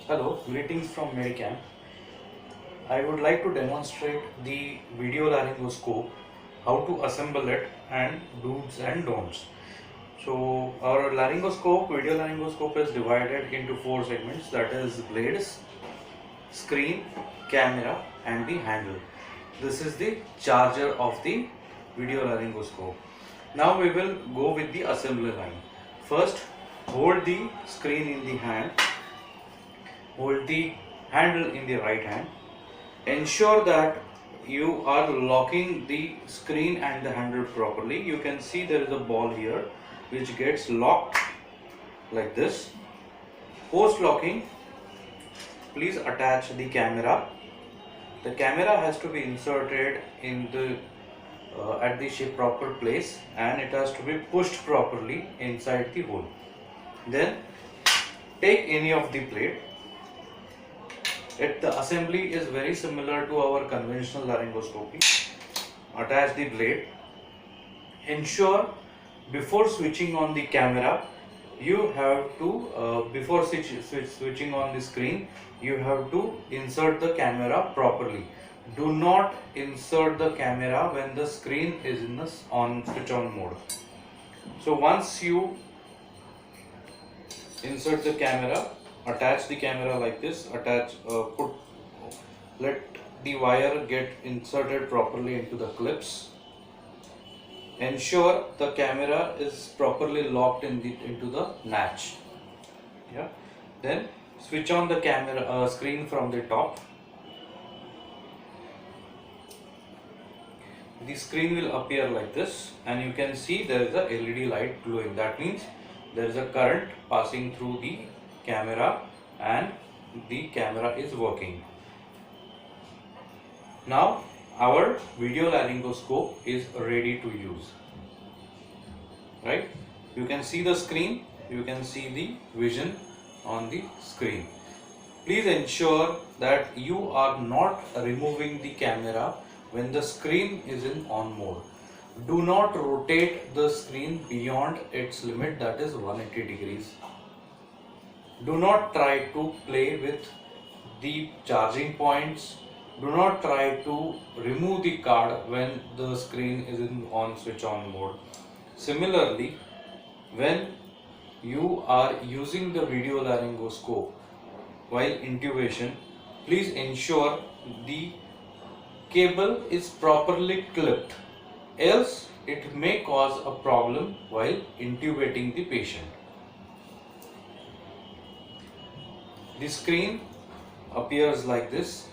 Hello, greetings from Medicam. I would like to demonstrate the video laryngoscope, how to assemble it and do's and don'ts. So our laryngoscope, video laryngoscope is divided into four segments, that is blades, screen, camera and the handle. This is the charger of the video laryngoscope. Now we will go with the assembly line. First, hold the screen in the hand. Hold the handle in the right hand. Ensure that you are locking the screen and the handle properly. You can see there is a ball here which gets locked like this. Post locking, please attach the camera. The camera has to be inserted in the at the proper place, and it has to be pushed properly inside the hole. Then take any of the plate. The assembly is very similar to our conventional laryngoscopy. Attach the blade. Ensure before switching on the camera, you have to before switching on the screen, you have to insert the camera properly. Do not insert the camera when the screen is in the switch on mode. So once you insert the camera, attach the camera like this. Let the wire get inserted properly into the clips. Ensure the camera is properly locked into the latch. Yeah. Then switch on the camera screen from the top. The screen will appear like this, and you can see there is a LED light glowing. That means there is a current passing through the camera and the camera is working. Now our video laryngoscope is ready to use. Right? You can see the screen, you can see the vision on the screen. Please ensure that you are not removing the camera when the screen is in on mode. Do not rotate the screen beyond its limit, that is 180 degrees. Do not try to play with the charging points. Do not try to remove the card when the screen is in switch on mode. Similarly, when you are using the video laryngoscope while intubation, please ensure the cable is properly clipped, else it may cause a problem while intubating the patient. The screen appears like this.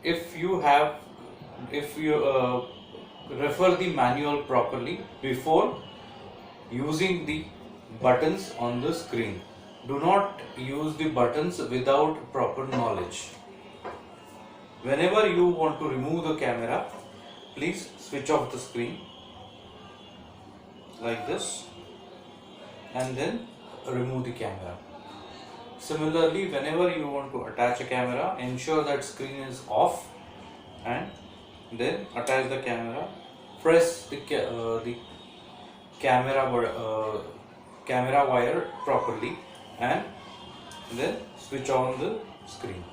If you refer the manual properly before using the buttons on the screen. Do not use the buttons without proper knowledge. Whenever you want to remove the camera, please switch off the screen like this and then remove the camera. Similarly, whenever you want to attach a camera, ensure that screen is off and then attach the camera. Press the camera wire properly and then switch on the screen.